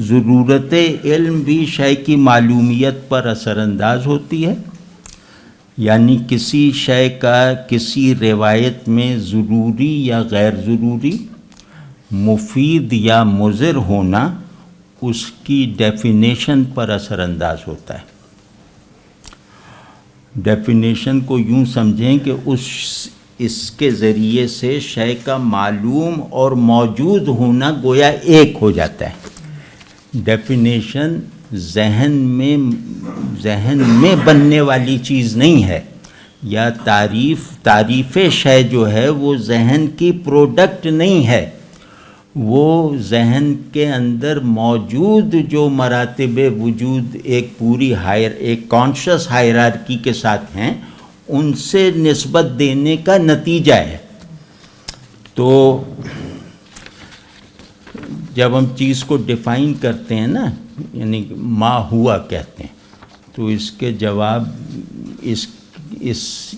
ضرورت علم بھی شے کی معلومیت پر اثر انداز ہوتی ہے، یعنی کسی شے کا کسی روایت میں ضروری یا غیر ضروری، مفید یا مضر ہونا اس کی ڈیفینیشن پر اثر انداز ہوتا ہے۔ ڈیفینیشن کو یوں سمجھیں کہ اس کے ذریعے سے شے کا معلوم اور موجود ہونا گویا ایک ہو جاتا ہے۔ ڈیفینیشن ذہن میں بننے والی چیز نہیں ہے، یا تعریف شے جو ہے وہ ذہن کی پروڈکٹ نہیں ہے، وہ ذہن کے اندر موجود جو مراتب وجود ایک پوری ایک کانشس ہائرارکی کے ساتھ ہیں، ان سے نسبت دینے کا نتیجہ ہے۔ تو جب ہم چیز کو ڈیفائن کرتے ہیں نا، یعنی ما ہوا کہتے ہیں، تو اس کے جواب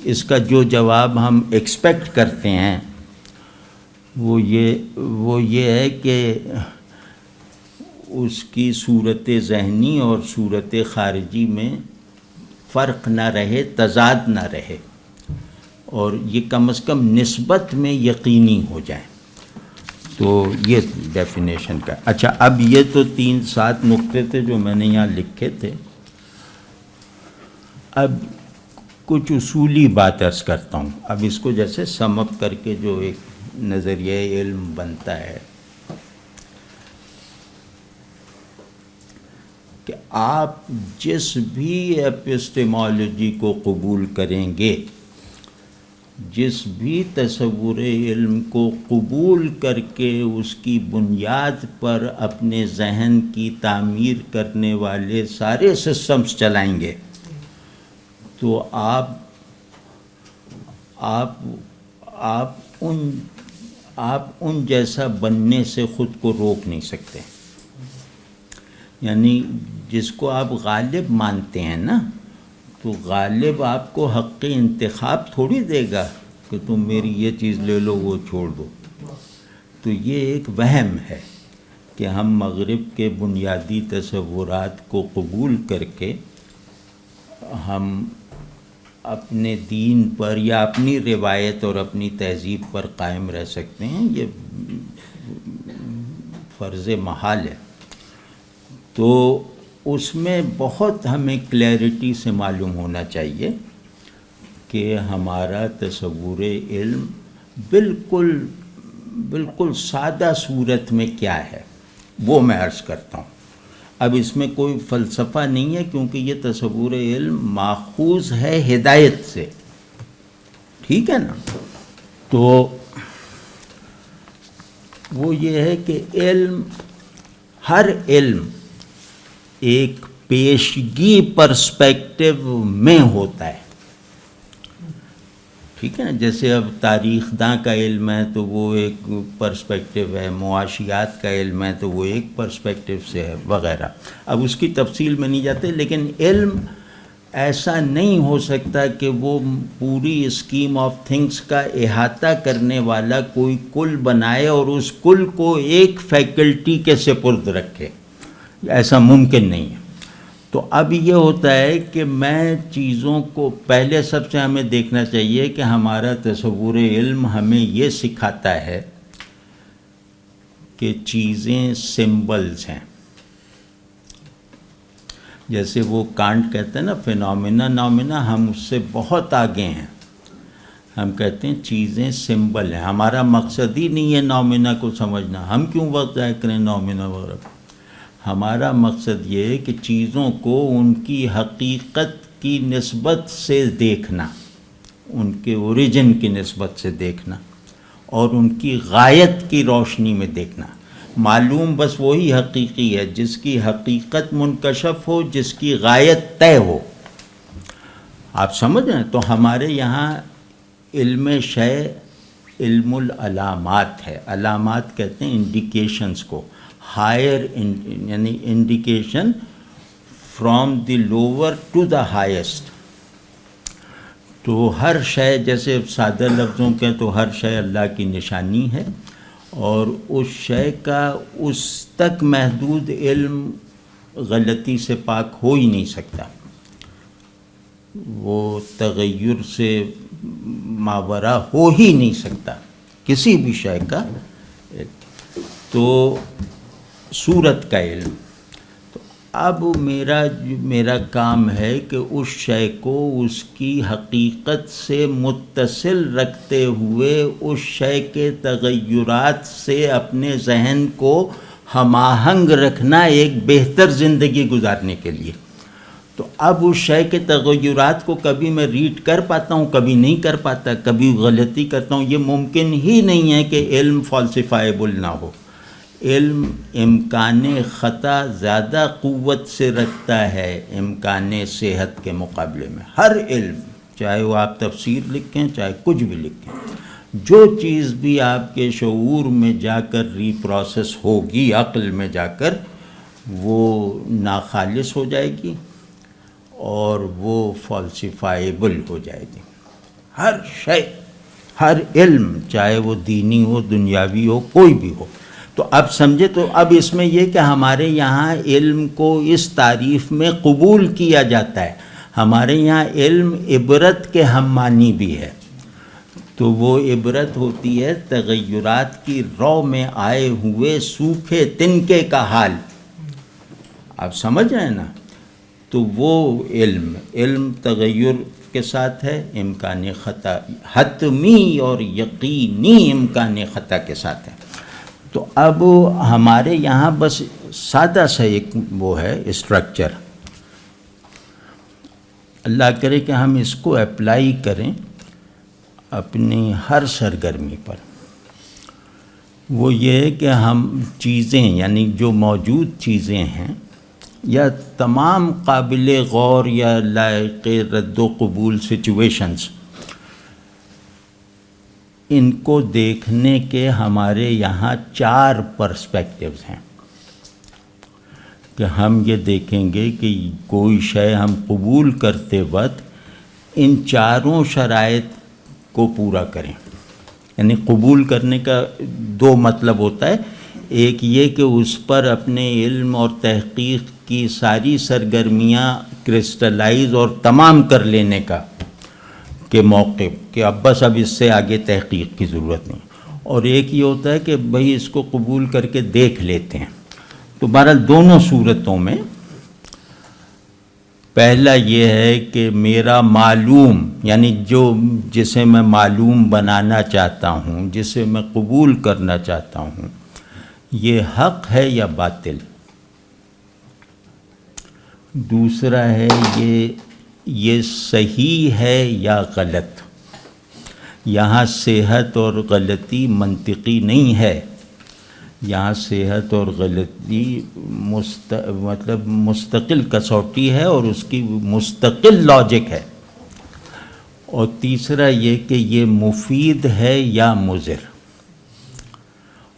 اس کا جو جواب ہم ایکسپیکٹ کرتے ہیں وہ یہ ہے کہ اس کی صورت ذہنی اور صورت خارجی میں فرق نہ رہے، تضاد نہ رہے، اور یہ کم از کم نسبت میں یقینی ہو جائے۔ تو یہ ڈیفینیشن کا۔ اچھا، اب یہ تو 7 نقطے تھے جو میں نے یہاں لکھے تھے۔ اب کچھ اصولی بات عرض کرتا ہوں، اب اس کو جیسے سم اپ کر کے جو ایک نظریہ علم بنتا ہے کہ آپ جس بھی ایپسٹیمالوجی کو قبول کریں گے، جس بھی تصور علم کو قبول کر کے اس کی بنیاد پر اپنے ذہن کی تعمیر کرنے والے سارے سسٹمز چلائیں گے، تو آپ ان جیسا بننے سے خود کو روک نہیں سکتے۔ یعنی جس کو آپ غالب مانتے ہیں نا، تو غالب آپ کو حق انتخاب تھوڑی دے گا کہ تم میری یہ چیز لے لو وہ چھوڑ دو۔ تو یہ ایک وہم ہے کہ ہم مغرب کے بنیادی تصورات کو قبول کر کے ہم اپنے دین پر یا اپنی روایت اور اپنی تہذیب پر قائم رہ سکتے ہیں، یہ فرض محال ہے۔ تو اس میں بہت ہمیں کلیئرٹی سے معلوم ہونا چاہیے کہ ہمارا تصور علم بالکل سادہ صورت میں کیا ہے، وہ میں عرض کرتا ہوں۔ اب اس میں کوئی فلسفہ نہیں ہے، کیونکہ یہ تصور علم ماخوذ ہے ہدایت سے، ٹھیک ہے نا۔ تو وہ یہ ہے کہ ہر علم ایک پیشگی پرسپیکٹو میں ہوتا ہے، ٹھیک ہے نا۔ جیسے اب تاریخ داں کا علم ہے تو وہ ایک پرسپیکٹو ہے، معاشیات کا علم ہے تو وہ ایک پرسپیکٹو سے ہے، وغیرہ۔ اب اس کی تفصیل میں نہیں جاتے، لیکن علم ایسا نہیں ہو سکتا کہ وہ پوری اسکیم آف تھنگس کا احاطہ کرنے والا کوئی کل بنائے اور اس کل کو ایک فیکلٹی کے سپرد رکھے، ایسا ممکن نہیں ہے۔ تو اب یہ ہوتا ہے کہ میں چیزوں کو پہلے سب سے ہمیں دیکھنا چاہیے کہ ہمارا تصور علم ہمیں یہ سکھاتا ہے کہ چیزیں سمبلز ہیں۔ جیسے وہ کانٹ کہتے ہیں نا فینومینا، ہم اس سے بہت آگے ہیں۔ ہم کہتے ہیں چیزیں سمبل ہیں، ہمارا مقصد ہی نہیں ہے نومینا کو سمجھنا، ہم کیوں وقت ضائع کریں نومینا وغیرہ۔ ہمارا مقصد یہ ہے کہ چیزوں کو ان کی حقیقت کی نسبت سے دیکھنا، ان کے اوریجن کی نسبت سے دیکھنا، اور ان کی غایت کی روشنی میں دیکھنا۔ معلوم بس وہی حقیقی ہے جس کی حقیقت منکشف ہو، جس کی غایت طے ہو۔ آپ سمجھ رہے ہیں؟ تو ہمارے یہاں علم شے علم العلامات ہے۔ علامات کہتے ہیں انڈیکیشنز کو، ہائر یعنی indication from the lower to the highest. تو ہر شے، جیسے سادہ لفظوں کے تو ہر شے اللہ کی نشانی ہے، اور اس شے کا اس تک محدود علم غلطی سے پاک ہو ہی نہیں سکتا، وہ تغیر سے ماورا ہو ہی نہیں سکتا کسی بھی شے کا۔ تو صورت کا علم، تو اب میرا کام ہے کہ اس شے کو اس کی حقیقت سے متصل رکھتے ہوئے اس شے کے تغیرات سے اپنے ذہن کو ہم آہنگ رکھنا ایک بہتر زندگی گزارنے کے لیے۔ تو اب اس شے کے تغیرات کو کبھی میں ریڈ کر پاتا ہوں، کبھی نہیں کر پاتا، کبھی غلطی کرتا ہوں۔ یہ ممکن ہی نہیں ہے کہ علم فالسیفائیبل نہ ہو۔ علم امکان خطا زیادہ قوت سے رکھتا ہے امکان صحت کے مقابلے میں۔ ہر علم، چاہے وہ آپ تفسیر لکھیں چاہے کچھ بھی لکھیں، جو چیز بھی آپ کے شعور میں جا کر ری پروسیس ہوگی عقل میں جا کر، وہ ناخالص ہو جائے گی اور وہ فالسیفائیبل ہو جائے گی۔ ہر شے، ہر علم، چاہے وہ دینی ہو دنیاوی ہو کوئی بھی ہو۔ تو اب سمجھے، تو اب اس میں یہ کہ ہمارے یہاں علم کو اس تعریف میں قبول کیا جاتا ہے۔ ہمارے یہاں علم عبرت کے ہم معنی بھی ہے، تو وہ عبرت ہوتی ہے تغیرات کی رو میں آئے ہوئے سوکھے تنکے کا حال۔ آپ سمجھ رہے ہیں نا؟ تو وہ علم تغیر کے ساتھ ہے، امکان خطا حتمی اور یقینی امکان خطا کے ساتھ ہے۔ تو اب ہمارے یہاں بس سادہ سا ایک وہ ہے اسٹرکچر، اللہ کرے کہ ہم اس کو اپلائی کریں اپنی ہر سرگرمی پر۔ وہ یہ ہے کہ ہم چیزیں، یعنی جو موجود چیزیں ہیں یا تمام قابل غور یا لائق رد و قبول سچویشنز، ان کو دیکھنے کے ہمارے یہاں 4 پرسپیکٹیوز ہیں کہ ہم یہ دیکھیں گے کہ کوئی شے ہم قبول کرتے وقت ان 4 شرائط کو پورا کریں۔ یعنی قبول کرنے کا 2 مطلب ہوتا ہے، ایک یہ کہ اس پر اپنے علم اور تحقیق کی ساری سرگرمیاں کرسٹلائز اور تمام کر لینے کا کہ موقع کہ اب بس اب اس سے آگے تحقیق کی ضرورت نہیں، اور ایک یہ ہوتا ہے کہ بھئی اس کو قبول کر کے دیکھ لیتے ہیں۔ تو بہرحال دونوں صورتوں میں پہلا یہ ہے کہ میرا معلوم، یعنی جسے میں معلوم بنانا چاہتا ہوں، جسے میں قبول کرنا چاہتا ہوں، یہ حق ہے یا باطل۔ دوسرا ہے یہ صحیح ہے یا غلط۔ یہاں صحت اور غلطی منطقی نہیں ہے، یہاں صحت اور غلطی مطلب مستقل کسوٹی ہے اور اس کی مستقل لاجک ہے۔ اور تیسرا یہ کہ یہ مفید ہے یا مضر۔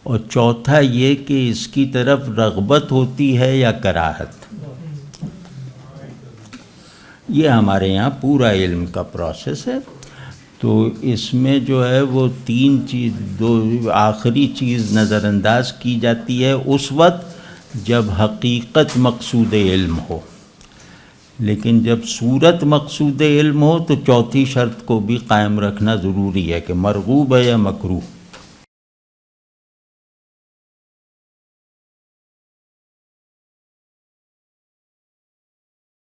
اور چوتھا یہ کہ اس کی طرف رغبت ہوتی ہے یا کراہت۔ یہ ہمارے یہاں پورا علم کا پروسیس ہے۔ تو اس میں جو ہے وہ 3 چیز، 2 آخری چیز نظر انداز کی جاتی ہے اس وقت جب حقیقت مقصود علم ہو، لیکن جب صورت مقصود علم ہو تو چوتھی شرط کو بھی قائم رکھنا ضروری ہے کہ مرغوب ہے یا مکروہ۔